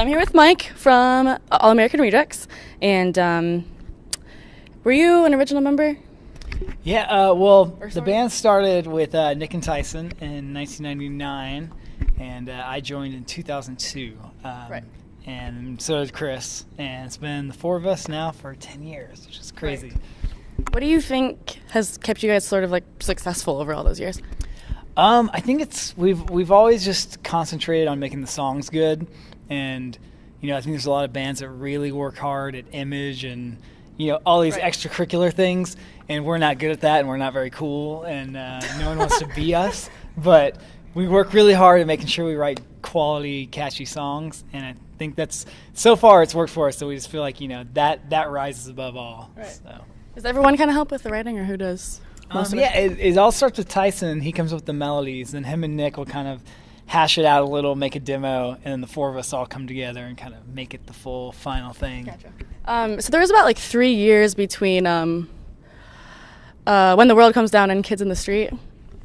I'm here with Mike from All American Rejects, and were you an original member? Yeah, the band started with Nick and Tyson in 1999, and I joined in 2002. Right. And so did Chris, and it's been the four of us now for 10 years, which is crazy. Right. What do you think has kept you guys sort of like successful over all those years? I think we've always just concentrated on making the songs good, and I think there's a lot of bands that really work hard at image and all these extracurricular things, and we're not good at that, and we're not very cool, and no one wants to be us, but we work really hard at making sure we write quality, catchy songs, and I think that's, so far it's worked for us, so we just feel like that rises above all. Right. So. Does everyone kind of help with the writing, or who does most of it? Yeah, it all starts with Tyson. He comes up with the melodies, and him and Nick will kind of hash it out a little, make a demo, and then the four of us all come together and kind of make it the full final thing. Gotcha. So there was about like 3 years between When the World Comes Down and Kids in the Street.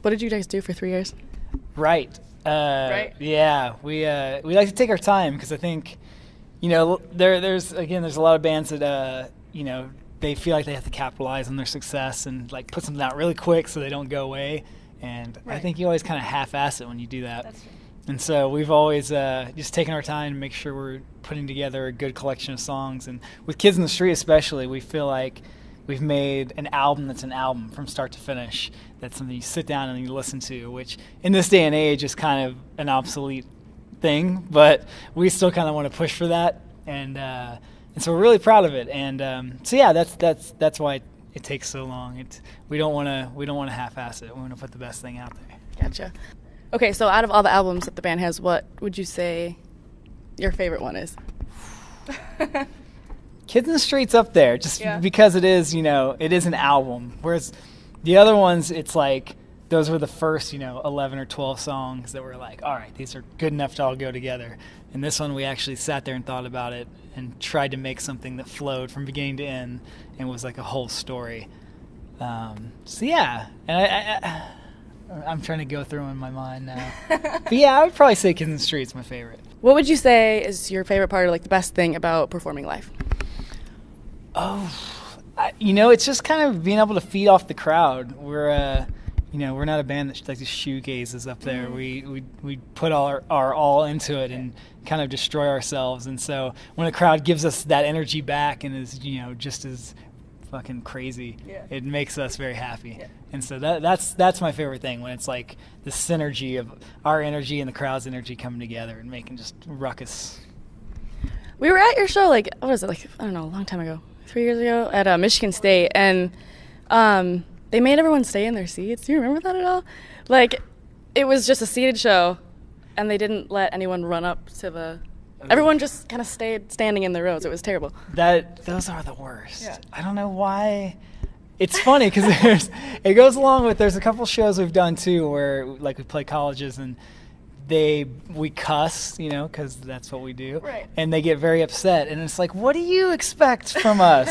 What did you guys do for 3 years? Right. Right. Yeah, we like to take our time, because I think there's a lot of bands that they feel like they have to capitalize on their success and like put something out really quick so they don't go away, and I think you always kind of half-ass it when you do that. That's true. And so we've always just taken our time to make sure we're putting together a good collection of songs, and with Kids in the Street especially, we feel like we've made an album that's an album from start to finish. That's something you sit down and you listen to, which in this day and age is kind of an obsolete thing, but we still kind of want to push for that, and so we're really proud of it. And so yeah, that's why it takes so long. We don't want to half-ass it. We want to put the best thing out there. Gotcha. Okay, so out of all the albums that the band has, what would you say your favorite one is? Kids in the Street's up there, just because it is, it is an album. Whereas the other ones, it's like those were the first, 11 or 12 songs that were like, all right, these are good enough to all go together. And this one, we actually sat there and thought about it and tried to make something that flowed from beginning to end and was like a whole story. So yeah, and I'm trying to go through them in my mind now. But yeah, I would probably say Kids in the Street's my favorite. What would you say is your favorite part, or like the best thing about performing live? It's just kind of being able to feed off the crowd. We're not a band that like just shoegazes up there. We put our all into it and kind of destroy ourselves. And so when a crowd gives us that energy back and is just as fucking crazy, it makes us very happy. Yeah. And so that's my favorite thing, when it's like the synergy of our energy and the crowd's energy coming together and making just ruckus. We were at your show a long time ago. 3 years ago at Michigan State, and they made everyone stay in their seats. Do you remember that at all? Like, it was just a seated show, and they didn't let anyone run up to the... Everyone just kind of stayed standing in the rows. It was terrible. Those are the worst. Yeah. I don't know why. It's funny, because it goes along with, there's a couple shows we've done, too, where like we play colleges, and we cuss, because that's what we do. Right. And they get very upset. And it's like, what do you expect from us?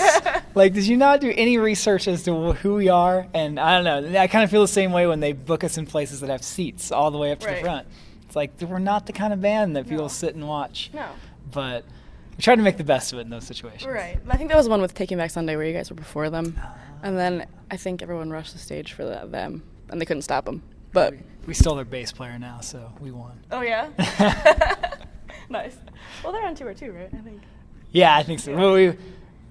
Like, did you not do any research as to who we are? And I don't know. I kind of feel the same way when they book us in places that have seats all the way up to the front. It's like, we're not the kind of band that people sit and watch. No. But we try to make the best of it in those situations. Right. I think that was one with Taking Back Sunday where you guys were before them. And then I think everyone rushed the stage for them, and they couldn't stop them. But we stole their bass player now, so we won. Oh, yeah? Nice. Well, they're on tour too, right? I think. Yeah, I think so. Yeah.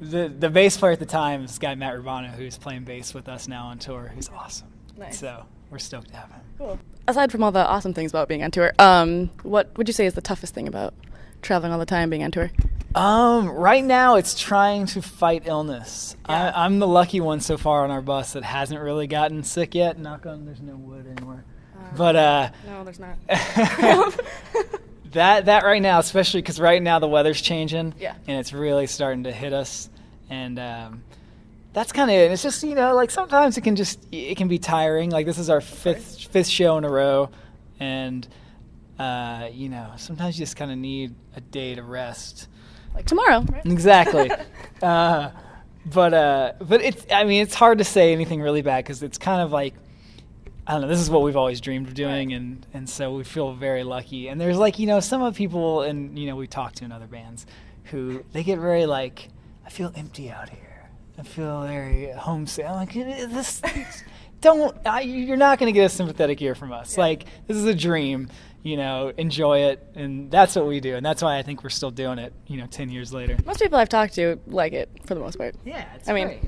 Well, the bass player at the time is this guy, Matt Rubano, who's playing bass with us now on tour. He's awesome. Nice. So we're stoked to have him. Cool. Aside from all the awesome things about being on tour, what would you say is the toughest thing about traveling all the time, being on tour? Right now, it's trying to fight illness. Yeah. I'm the lucky one so far on our bus that hasn't really gotten sick yet. Knock on, there's no wood anymore. But no, there's not. that right now, especially because right now the weather's changing, and it's really starting to hit us, and that's kind of it. It's just like sometimes it can be tiring. Like this is our fifth show in a row, and sometimes you just kind of need a day to rest. Like tomorrow, right? Exactly. But it's hard to say anything really bad because it's kind of like I don't know, this is what we've always dreamed of doing, and so we feel very lucky. And there's like, some of people, and we talk to in other bands, who they get very like, I feel empty out here. I feel very homesick. I'm like, you're not going to get a sympathetic ear from us. Like, this is a dream, enjoy it. And that's what we do. And that's why I think we're still doing it, 10 years later. Most people I've talked to like it for the most part. Yeah, it's great.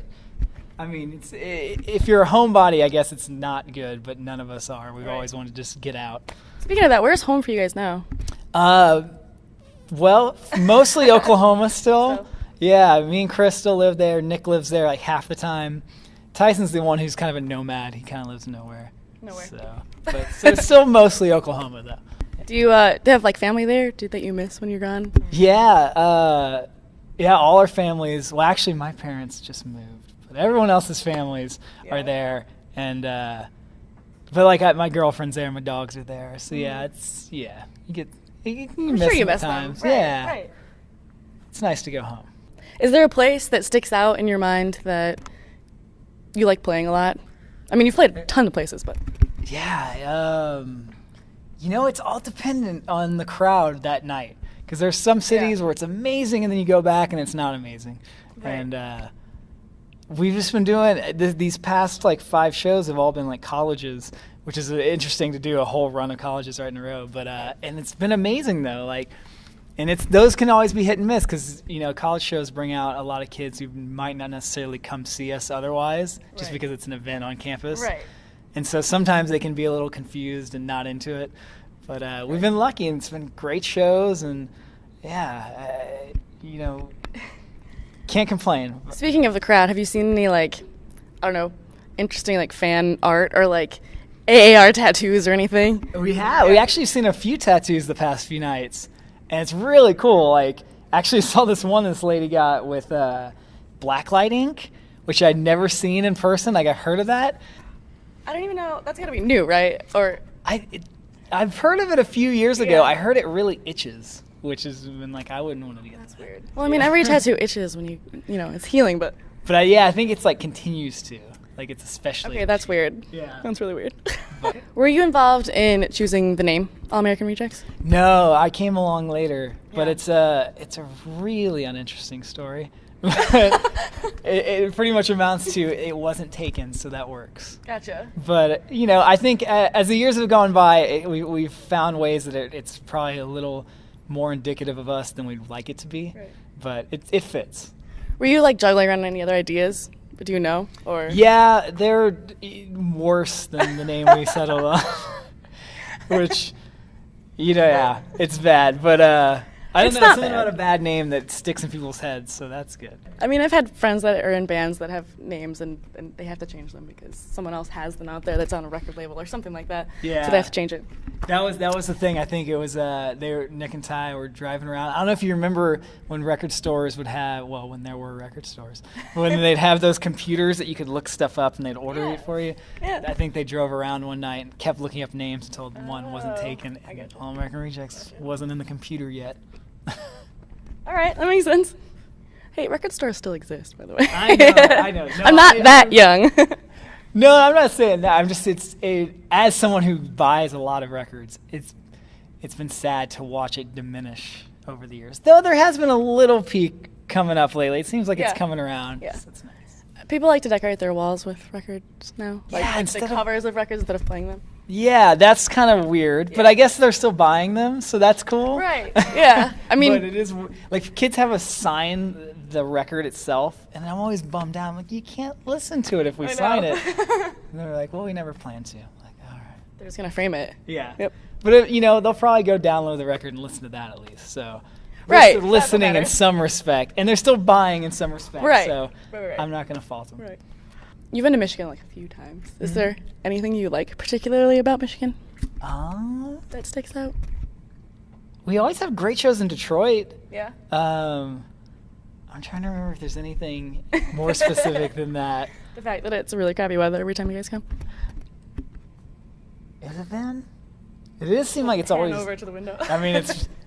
If you're a homebody, I guess it's not good, but none of us are. We've always wanted to just get out. Speaking of that, where's home for you guys now? Well, mostly Oklahoma still. Yeah, me and Chris still live there. Nick lives there like half the time. Tyson's the one who's kind of a nomad. He kind of lives nowhere. So it's still mostly Oklahoma, though. Do you have like family there that you miss when you're gone? Yeah, all our families. Well, actually, my parents just moved. But everyone else's families are there, and but like my girlfriend's there, my dogs are there, so you miss them sometimes. Right. It's nice to go home. Is there a place that sticks out in your mind that you like playing a lot? I mean, you've played a ton of places, but it's all dependent on the crowd that night, because there's some cities where it's amazing, and then you go back and it's not amazing, and. We've just been doing these past like 5 shows have all been like colleges, which is interesting to do a whole run of colleges right in a row. But and it's been amazing though. Like, and those can always be hit and miss because college shows bring out a lot of kids who might not necessarily come see us otherwise, just because it's an event on campus. Right. And so sometimes they can be a little confused and not into it. But we've been lucky, and it's been great shows, and can't complain. Speaking of the crowd, have you seen any interesting fan art or AAR tattoos or anything? We have. We actually seen a few tattoos the past few nights, and it's really cool. Actually saw this lady got with blacklight ink, which I'd never seen in person. I heard of that. I don't even know. That's gotta be new, right? Or I've heard of it a few years ago. I heard it really itches. Which is when I wouldn't want to get That's weird. Well, I mean, every tattoo itches when it's healing, but I think it's continues to. It's especially okay, that's weird. Yeah. That's really weird. Were you involved in choosing the name All American Rejects? No, I came along later, but it's a really uninteresting story. it pretty much amounts to it wasn't taken, so that works. Gotcha. But I think as the years have gone by, we've found ways that it's probably a little more indicative of us than we'd like it to be, but it fits. Were you juggling around any other ideas? Do you know? Or yeah, they're worse than the name we settled on, which it's bad. But I don't know, something about a bad name that sticks in people's heads, so that's good. I mean, I've had friends that are in bands that have names and they have to change them because someone else has them out there that's on a record label or something like that. Yeah. So they have to change it. That was the thing. I think it was Nick and Ty were driving around. I don't know if you remember when record stores would have, when there were record stores, when they'd have those computers that you could look stuff up and they'd order it for you. Yeah. I think they drove around one night and kept looking up names until one wasn't taken. All American Rejects wasn't in the computer yet. All right, that makes sense. Hey, record stores still exist, by the way. I know. No, I'm not that young. No, I'm not saying that. I'm just as someone who buys a lot of records, it's been sad to watch it diminish over the years. Though there has been a little peak coming up lately. It seems like it's coming around. Yeah. So it's nice. People like to decorate their walls with records now. Instead of covers of records instead of playing them. Yeah, that's kind of weird, but I guess they're still buying them, so that's cool. Right. Yeah. I mean, but it is kids have us sign the record itself, and I'm always bummed out. I'm like, you can't listen to it if we sign it. And they're like, well, we never planned to. I'm like, all right. They're just gonna frame it. Yeah. Yep. But they'll probably go download the record and listen to that at least. So. Right. Listening in some respect, and they're still buying in some respect. Right. So I'm not gonna fault them. Right. You've been to Michigan a few times. Is there anything you like particularly about Michigan that sticks out? We always have great shows in Detroit. Yeah. I'm trying to remember if there's anything more specific than that. The fact that it's really crappy weather every time you guys come. Is it then? It does seem like it's always over to the window. I mean,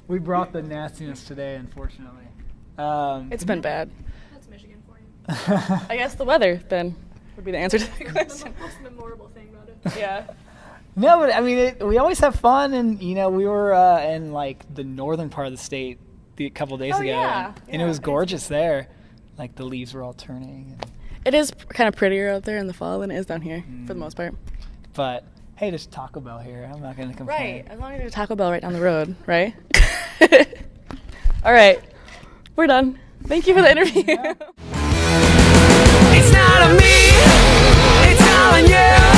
we brought the nastiness today, unfortunately. It's been bad. That's Michigan for you. I guess the weather then. would be the answer to the question. The most memorable thing about it. Yeah. No, but I mean, we always have fun, and you know, we were in like the northern part of the state a couple days ago, yeah. and it was gorgeous there. Like the leaves were all turning. It is kind of prettier out there in the fall than it is down here, for the most part. But hey, there's Taco Bell here. I'm not going to complain. Right, as long as there's a Taco Bell right down the road, right? All right, we're done. Thank you for the interview. It's not on me, it's all on you.